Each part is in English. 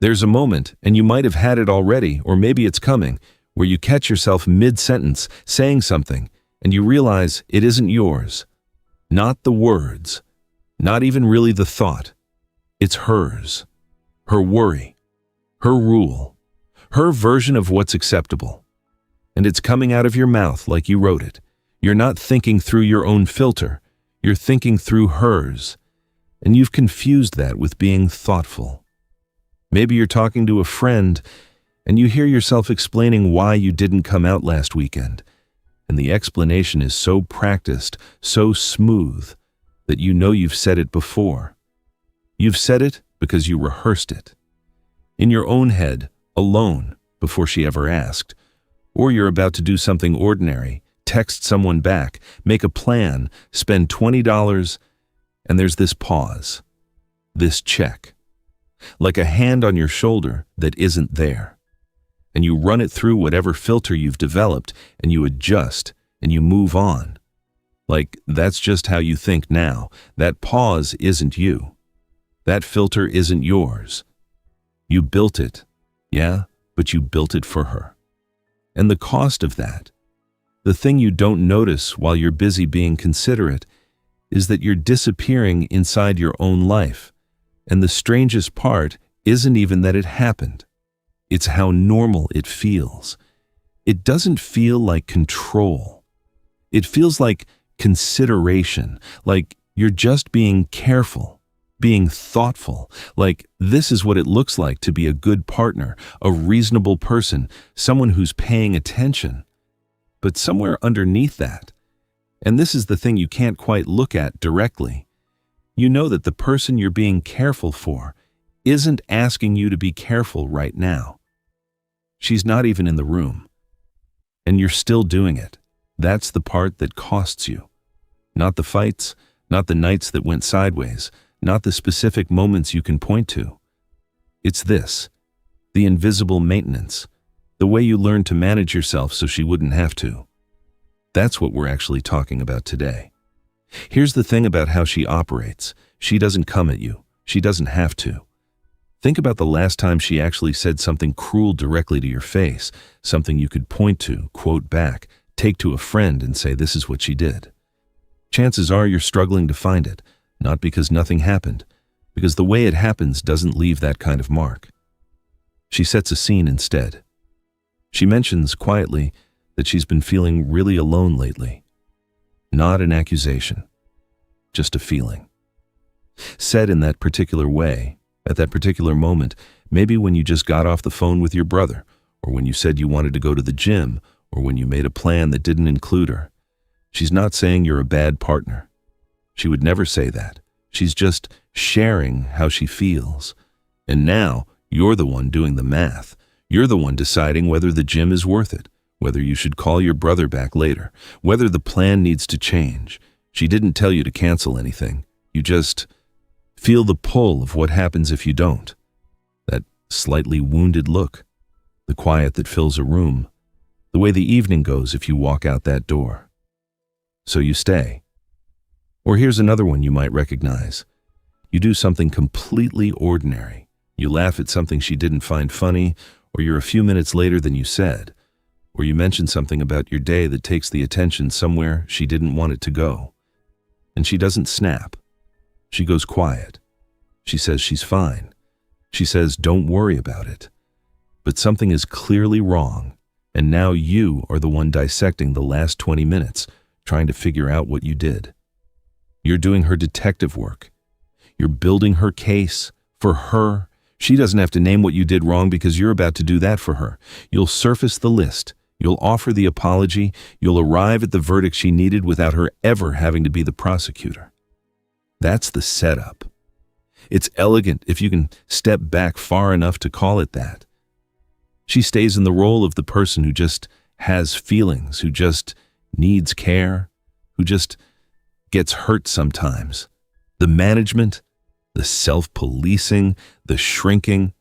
There's a moment, and you might have had it already, or maybe it's coming, where you catch yourself mid-sentence saying something, and you realize it isn't yours. Not the words, not even really the thought. It's hers. Her worry. Her rule. Her version of what's acceptable. And it's coming out of your mouth like you wrote it. You're not thinking through your own filter. You're thinking through hers. And you've confused that with being thoughtful. Maybe you're talking to a friend, and you hear yourself explaining why you didn't come out last weekend. And the explanation is so practiced, so smooth, that you know you've said it before. You've said it because you rehearsed it. In your own head, alone, before she ever asked. Or you're about to do something ordinary, text someone back, make a plan, spend $20, and there's this pause, this check, like a hand on your shoulder that isn't there. And you run it through whatever filter you've developed, and you adjust, and you move on. Like, that's just how you think now. That pause isn't you. That filter isn't yours. You built it, yeah, but you built it for her. And the cost of that, the thing you don't notice while you're busy being considerate, is that you're disappearing inside your own life. And the strangest part isn't even that it happened. It's how normal it feels. It doesn't feel like control. It feels like consideration, like you're just being careful, being thoughtful, like this is what it looks like to be a good partner, a reasonable person, someone who's paying attention. But somewhere underneath that, and this is the thing you can't quite look at directly, you know that the person you're being careful for isn't asking you to be careful right now. She's not even in the room. And you're still doing it. That's the part that costs you. Not the fights, not the nights that went sideways, not the specific moments you can point to. It's this, the invisible maintenance, the way you learn to manage yourself so she wouldn't have to. That's what we're actually talking about today. Here's the thing about how she operates. She doesn't come at you. She doesn't have to. Think about the last time she actually said something cruel directly to your face, something you could point to, quote back, take to a friend and say this is what she did. Chances are you're struggling to find it, not because nothing happened, because the way it happens doesn't leave that kind of mark. She sets a scene instead. She mentions quietly that she's been feeling really alone lately. Not an accusation, just a feeling. Said in that particular way, at that particular moment, maybe when you just got off the phone with your brother, or when you said you wanted to go to the gym, or when you made a plan that didn't include her. She's not saying you're a bad partner. She would never say that. She's just sharing how she feels. And now, you're the one doing the math. You're the one deciding whether the gym is worth it, whether you should call your brother back later, whether the plan needs to change. She didn't tell you to cancel anything. You just feel the pull of what happens if you don't. That slightly wounded look, the quiet that fills a room, the way the evening goes if you walk out that door. So you stay. Or here's another one you might recognize. You do something completely ordinary. You laugh at something she didn't find funny, or you're a few minutes later than you said, or you mention something about your day that takes the attention somewhere she didn't want it to go. And she doesn't snap. She goes quiet. She says she's fine. She says don't worry about it. But something is clearly wrong, and now you are the one dissecting the last 20 minutes, trying to figure out what you did. You're doing her detective work. You're building her case for her. She doesn't have to name what you did wrong because you're about to do that for her. You'll surface the list. You'll offer the apology. You'll arrive at the verdict she needed without her ever having to be the prosecutor. That's the setup. It's elegant if you can step back far enough to call it that. She stays in the role of the person who just has feelings, who just needs care, who just gets hurt sometimes. The management, the self-policing, the shrinking,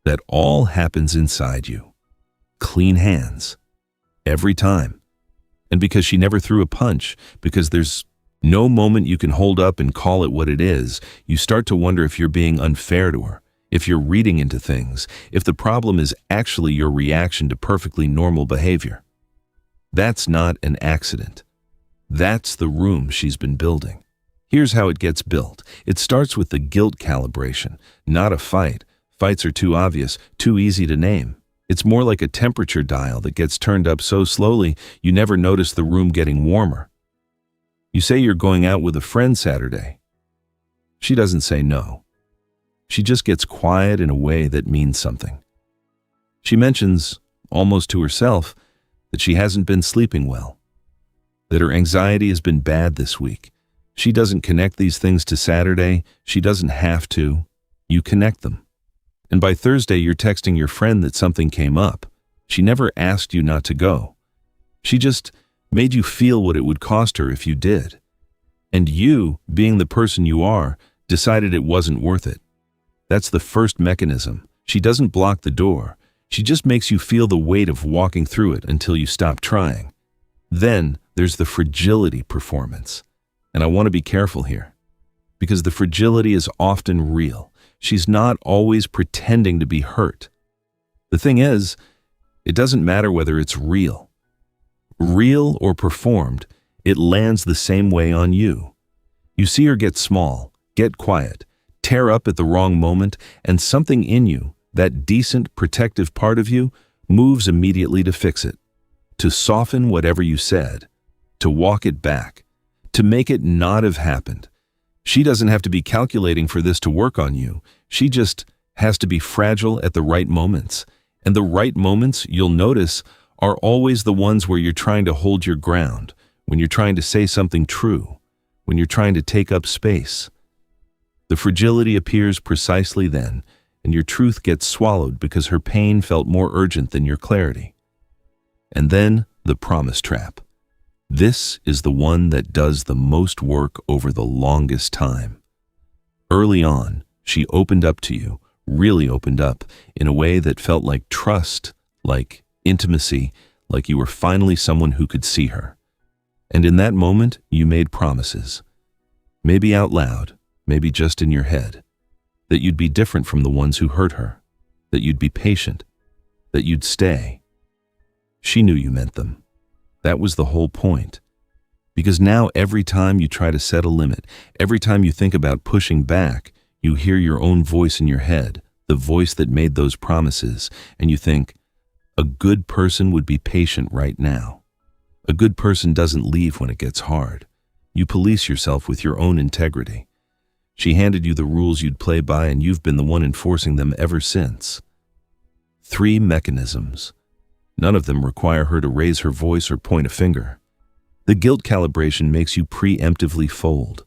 that all happens inside you. Clean hands. Every time. And because she never threw a punch, because there's no moment you can hold up and call it what it is, you start to wonder if you're being unfair to her, if you're reading into things, if the problem is actually your reaction to perfectly normal behavior. That's not an accident. That's the room she's been building. Here's how it gets built. It starts with the guilt calibration, not a fight. Fights are too obvious, too easy to name. It's more like a temperature dial that gets turned up so slowly you never notice the room getting warmer. You say you're going out with a friend Saturday. She doesn't say no. She just gets quiet in a way that means something. She mentions, almost to herself, that she hasn't been sleeping well, that her anxiety has been bad this week. She doesn't connect these things to Saturday. She doesn't have to. You connect them. And by Thursday, you're texting your friend that something came up. She never asked you not to go. She just made you feel what it would cost her if you did. And you, being the person you are, decided it wasn't worth it. That's the first mechanism. She doesn't block the door. She just makes you feel the weight of walking through it until you stop trying. Then there's the fragility performance. And I want to be careful here, because the fragility is often real. She's not always pretending to be hurt. The thing is, it doesn't matter whether it's real. Real or performed, it lands the same way on you. You see her get small, get quiet, tear up at the wrong moment, and something in you, that decent, protective part of you, moves immediately to fix it, to soften whatever you said, to walk it back, to make it not have happened. She doesn't have to be calculating for this to work on you. She just has to be fragile at the right moments. And the right moments, you'll notice, are always the ones where you're trying to hold your ground, when you're trying to say something true, when you're trying to take up space. The fragility appears precisely then, and your truth gets swallowed because her pain felt more urgent than your clarity. And then the promise trap. This is the one that does the most work over the longest time. Early on, she opened up to you, really opened up, in a way that felt like trust, like intimacy, like you were finally someone who could see her. And in that moment, you made promises. Maybe out loud, maybe just in your head. That you'd be different from the ones who hurt her. That you'd be patient. That you'd stay. She knew you meant them. That was the whole point. Because now every time you try to set a limit, every time you think about pushing back, you hear your own voice in your head, the voice that made those promises, and you think, a good person would be patient right now. A good person doesn't leave when it gets hard. You police yourself with your own integrity. She handed you the rules you'd play by, and you've been the one enforcing them ever since. 3 mechanisms. None of them require her to raise her voice or point a finger. The guilt calibration makes you preemptively fold.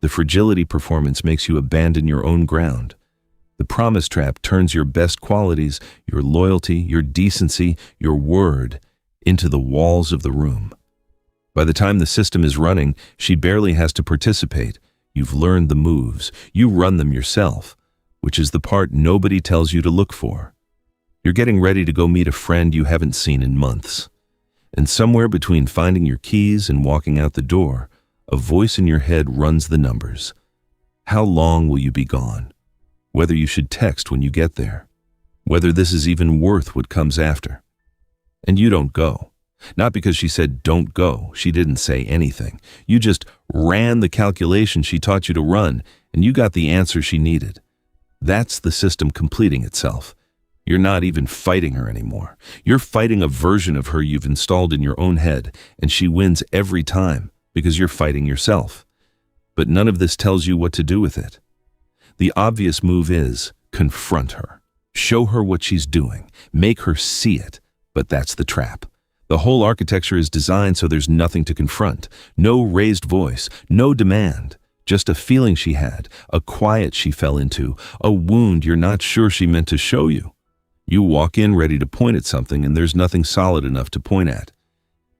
The fragility performance makes you abandon your own ground. The promise trap turns your best qualities, your loyalty, your decency, your word, into the walls of the room. By the time the system is running, she barely has to participate. You've learned the moves. You run them yourself, which is the part nobody tells you to look for. You're getting ready to go meet a friend you haven't seen in months. And somewhere between finding your keys and walking out the door, a voice in your head runs the numbers. How long will you be gone? Whether you should text when you get there. Whether this is even worth what comes after. And you don't go. Not because she said don't go. She didn't say anything. You just ran the calculation she taught you to run, and you got the answer she needed. That's the system completing itself. You're not even fighting her anymore. You're fighting a version of her you've installed in your own head, and she wins every time because you're fighting yourself. But none of this tells you what to do with it. The obvious move is confront her. Show her what she's doing. Make her see it. But that's the trap. The whole architecture is designed so there's nothing to confront. No raised voice, no demand. Just a feeling she had, a quiet she fell into, a wound you're not sure she meant to show you. You walk in ready to point at something, and there's nothing solid enough to point at.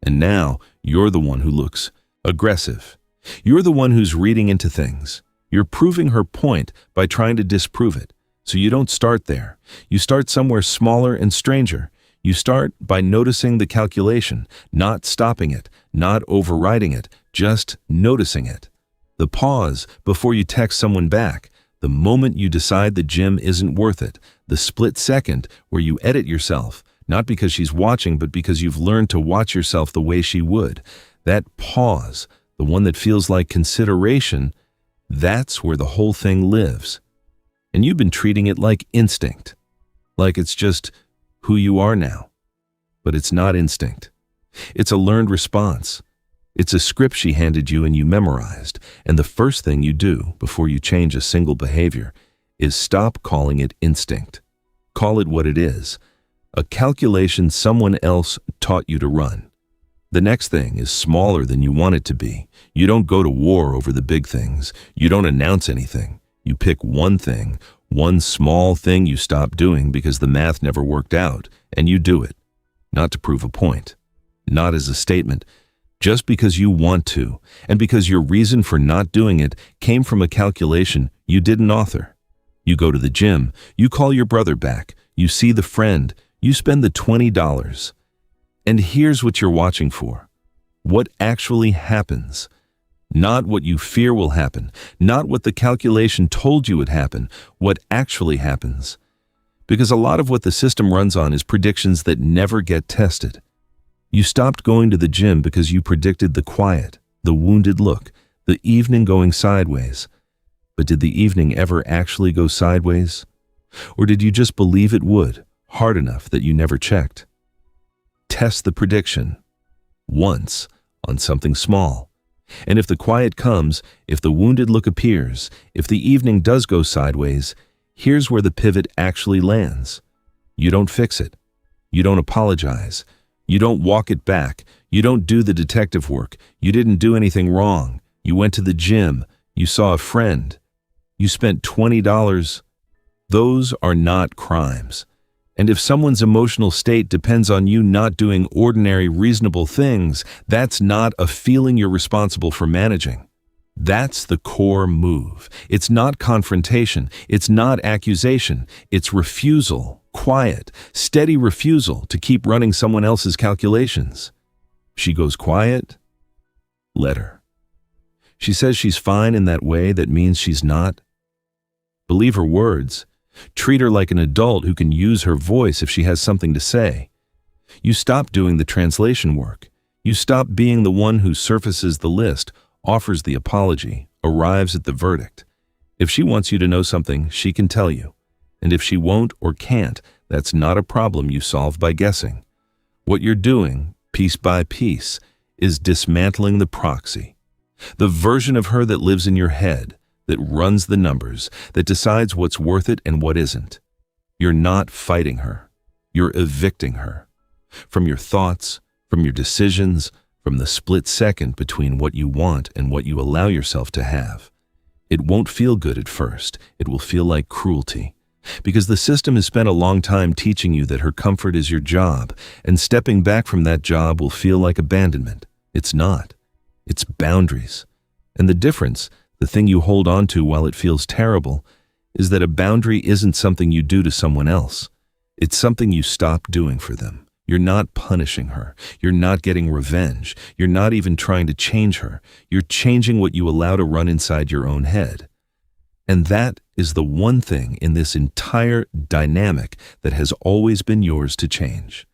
And now you're the one who looks aggressive. You're the one who's reading into things. You're proving her point by trying to disprove it. So you don't start there. You start somewhere smaller and stranger. You start by noticing the calculation, not stopping it, not overriding it, just noticing it. The pause before you text someone back, The moment you decide the gym isn't worth it, the split second where you edit yourself, not because she's watching, but because you've learned to watch yourself the way she would. That pause, the one that feels like consideration, that's where the whole thing lives. And you've been treating it like instinct, like it's just who you are now. But it's not instinct. It's a learned response. It's a script she handed you and you memorized. And the first thing you do before you change a single behavior is stop calling it instinct. Call it what it is. A calculation someone else taught you to run. The next thing is smaller than you want it to be. You don't go to war over the big things. You don't announce anything. You pick one thing, one small thing you stop doing because the math never worked out, and you do it. Not to prove a point. Not as a statement. Just because you want to, and because your reason for not doing it came from a calculation you didn't author. You go to the gym, you call your brother back, you see the friend, you spend the $20. And here's what you're watching for. What actually happens. Not what you fear will happen, not what the calculation told you would happen, what actually happens. Because a lot of what the system runs on is predictions that never get tested. You stopped going to the gym because you predicted the quiet, the wounded look, the evening going sideways. But did the evening ever actually go sideways? Or did you just believe it would, hard enough that you never checked? Test the prediction. Once, on something small. And if the quiet comes, if the wounded look appears, if the evening does go sideways, here's where the pivot actually lands. You don't fix it. You don't apologize. You don't walk it back. You don't do the detective work. You didn't do anything wrong. You went to the gym. You saw a friend. You spent $20. Those are not crimes. And if someone's emotional state depends on you not doing ordinary, reasonable things, that's not a feeling you're responsible for managing. That's the core move. It's not confrontation. It's not accusation. It's refusal. Quiet, steady refusal to keep running someone else's calculations. She goes quiet? Let her. She says she's fine in that way that means she's not. Believe her words. Treat her like an adult who can use her voice if she has something to say. You stop doing the translation work. You stop being the one who surfaces the list, offers the apology, arrives at the verdict. If she wants you to know something, she can tell you. And if she won't or can't, that's not a problem you solve by guessing. What you're doing, piece by piece, is dismantling the proxy. The version of her that lives in your head, that runs the numbers, that decides what's worth it and what isn't. You're not fighting her. You're evicting her. From your thoughts, from your decisions, from the split second between what you want and what you allow yourself to have. It won't feel good at first. It will feel like cruelty. Because the system has spent a long time teaching you that her comfort is your job, and stepping back from that job will feel like abandonment. It's not. It's boundaries. And the difference, the thing you hold on to while it feels terrible, is that a boundary isn't something you do to someone else. It's something you stop doing for them. You're not punishing her. You're not getting revenge. You're not even trying to change her. You're changing what you allow to run inside your own head. And that is the one thing in this entire dynamic that has always been yours to change.